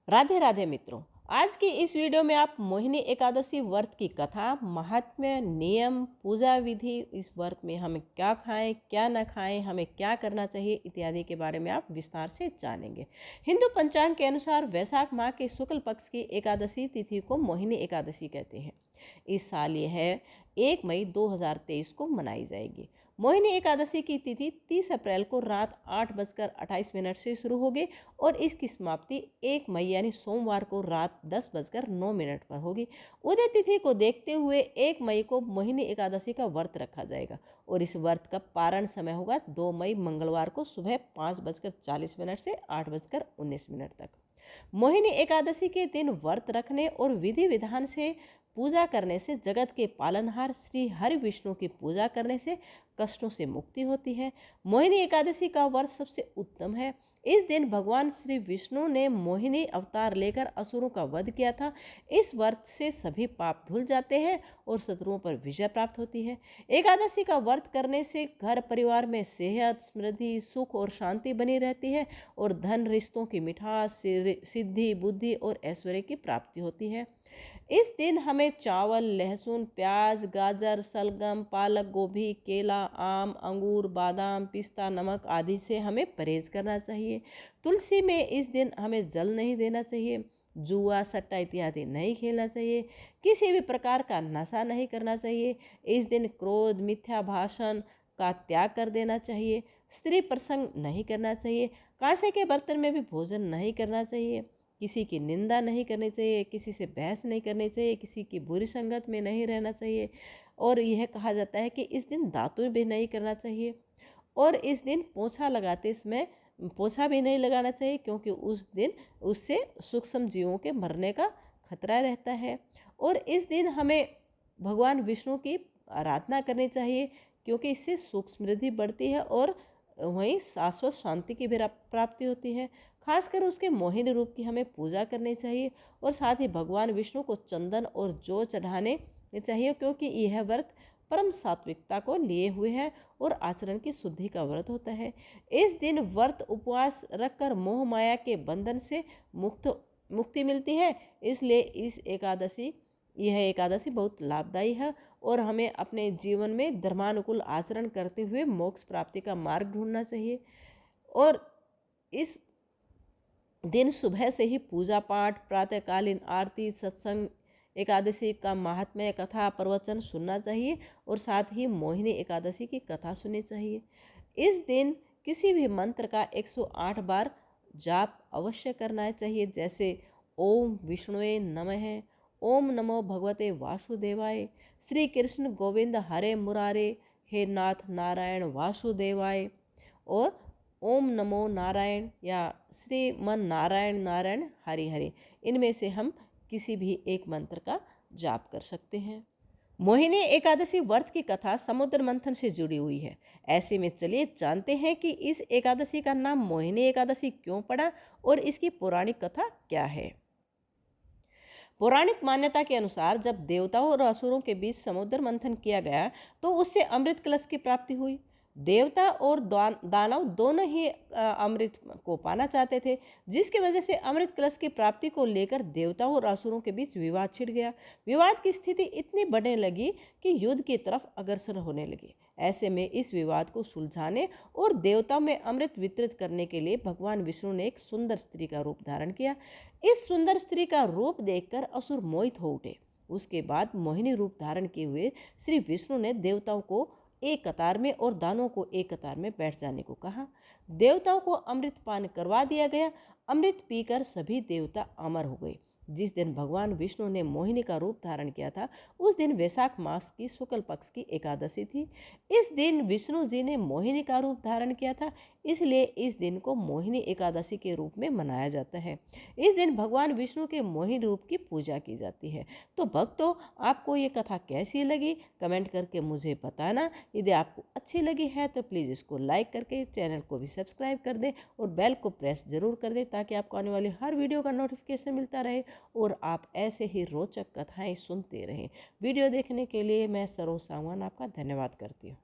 राधे राधे मित्रों। आज की इस वीडियो में आप मोहिनी एकादशी व्रत की कथा, महात्म्य, नियम, पूजा विधि, इस व्रत में हमें क्या खाएं क्या न खाएं, हमें क्या करना चाहिए इत्यादि के बारे में आप विस्तार से जानेंगे। हिंदू पंचांग के अनुसार वैशाख माह के शुक्ल पक्ष की एकादशी तिथि को मोहिनी एकादशी कहते हैं। इस साल यह 1 मई 2023 को मनाई जाएगी। मोहिनी एकादशी की तिथि 30 अप्रैल को रात 8:28 से शुरू होगी और इसकी समाप्ति 1 मई यानी सोमवार को रात 10:09 पर होगी। उदय तिथि को देखते हुए 1 मई को मोहिनी एकादशी का व्रत रखा जाएगा और इस व्रत का पारण समय होगा 2 मई मंगलवार को सुबह 5:40 से 8:19 तक। मोहिनी एकादशी के दिन व्रत रखने और विधि विधान से पूजा करने से जगत के पालनहार श्री हरि विष्णु की पूजा करने से कष्टों से मुक्ति होती है। मोहिनी एकादशी का व्रत सबसे उत्तम है। इस दिन भगवान श्री विष्णु ने मोहिनी अवतार लेकर असुरों का वध किया था। इस व्रत से सभी पाप धुल जाते हैं और शत्रुओं पर विजय प्राप्त होती है। एकादशी का व्रत करने से घर परिवार में सेहत, समृद्धि, सुख और शांति बनी रहती है और धन, रिश्तों की मिठास, सिद्धि, बुद्धि और ऐश्वर्य की प्राप्ति होती है। इस दिन हमें चावल, लहसुन, प्याज, गाजर, सलगम, पालक, गोभी, केला, आम, अंगूर, बादाम, पिस्ता, नमक आदि से हमें परहेज करना चाहिए। तुलसी में इस दिन हमें जल नहीं देना चाहिए। जुआ, सट्टा इत्यादि नहीं खेलना चाहिए। किसी भी प्रकार का नशा नहीं करना चाहिए। इस दिन क्रोध, मिथ्या भाषण का त्याग कर देना चाहिए। स्त्री प्रसंग नहीं करना चाहिए। कांसे के बर्तन में भी भोजन नहीं करना चाहिए। किसी की निंदा नहीं करनी चाहिए, किसी से बहस नहीं करनी चाहिए, किसी की बुरी संगत में नहीं रहना चाहिए। और यह कहा जाता है कि इस दिन दातुन भी नहीं करना चाहिए और इस दिन पोछा लगाते समय पोछा भी नहीं लगाना चाहिए, क्योंकि उस दिन उससे सूक्ष्म जीवों के मरने का खतरा रहता है। और इस दिन हमें भगवान विष्णु की आराधना करनी चाहिए, क्योंकि इससे सुख समृद्धि बढ़ती है और वहीं शाश्वत शांति की भी प्राप्ति होती है। खासकर उसके मोहिनी रूप की हमें पूजा करनी चाहिए और साथ ही भगवान विष्णु को चंदन और जौ चढ़ाने चाहिए, क्योंकि यह व्रत परम सात्विकता को लिए हुए है और आचरण की शुद्धि का व्रत होता है। इस दिन व्रत उपवास रखकर मोह माया के बंधन से मुक्ति मिलती है। इसलिए यह एकादशी बहुत लाभदायी है और हमें अपने जीवन में धर्मानुकूल आचरण करते हुए मोक्ष प्राप्ति का मार्ग ढूंढना चाहिए। और इस दिन सुबह से ही पूजा पाठ, प्रातःकालीन आरती, सत्संग, एकादशी का महात्म्य, कथा, प्रवचन सुनना चाहिए और साथ ही मोहिनी एकादशी की कथा सुननी चाहिए। इस दिन किसी भी मंत्र का 108 बार जाप अवश्य करना चाहिए, जैसे ओम विष्णुवे नमः, ओम नमो भगवते वासुदेवाय, श्री कृष्ण गोविंद हरे मुरारे, हे नाथ नारायण वासुदेवाय, और ओम नमो नारायण या श्रीमन नारायण नारायण हरि हरि। इनमें से हम किसी भी एक मंत्र का जाप कर सकते हैं। मोहिनी एकादशी व्रत की कथा समुद्र मंथन से जुड़ी हुई है। ऐसे में चलिए जानते हैं कि इस एकादशी का नाम मोहिनी एकादशी क्यों पड़ा और इसकी पौराणिक कथा क्या है। पौराणिक मान्यता के अनुसार जब देवताओं और असुरों के बीच समुद्र मंथन किया गया तो उससे अमृत कलश की प्राप्ति हुई। देवता और दानव दोनों ही अमृत को पाना चाहते थे, जिसकी वजह से अमृत कलश की प्राप्ति को लेकर देवताओं और असुरों के बीच विवाद छिड़ गया। विवाद की स्थिति इतनी बढ़ने लगी कि युद्ध की तरफ अग्रसर होने लगी। ऐसे में इस विवाद को सुलझाने और देवताओं में अमृत वितरित करने के लिए भगवान विष्णु ने एक सुंदर स्त्री का रूप धारण किया। इस सुंदर स्त्री का रूप देखकर असुर मोहित हो उठे। उसके बाद मोहिनी रूप धारण किए हुए श्री विष्णु ने देवताओं को एक कतार में और दानवों को एक कतार में बैठ जाने को कहा। देवताओं को अमृत पान करवा दिया गया। अमृत पीकर सभी देवता अमर हो गए। जिस दिन भगवान विष्णु ने मोहिनी का रूप धारण किया था उस दिन वैशाख मास की शुक्ल पक्ष की एकादशी थी। इस दिन विष्णु जी ने मोहिनी का रूप धारण किया था, इसलिए इस दिन को मोहिनी एकादशी के रूप में मनाया जाता है। इस दिन भगवान विष्णु के मोहिनी रूप की पूजा की जाती है। तो भक्तों, आपको ये कथा कैसी लगी कमेंट करके मुझे बताना। यदि आपको अच्छी लगी है तो प्लीज़ इसको लाइक करके चैनल को भी सब्सक्राइब कर दें और बेल को प्रेस जरूर कर दें, ताकि आपको आने वाली हर वीडियो का नोटिफिकेशन मिलता रहे और आप ऐसे ही रोचक कथाएं सुनते रहें। वीडियो देखने के लिए मैं सरोज सांगवान आपका धन्यवाद करती हूँ।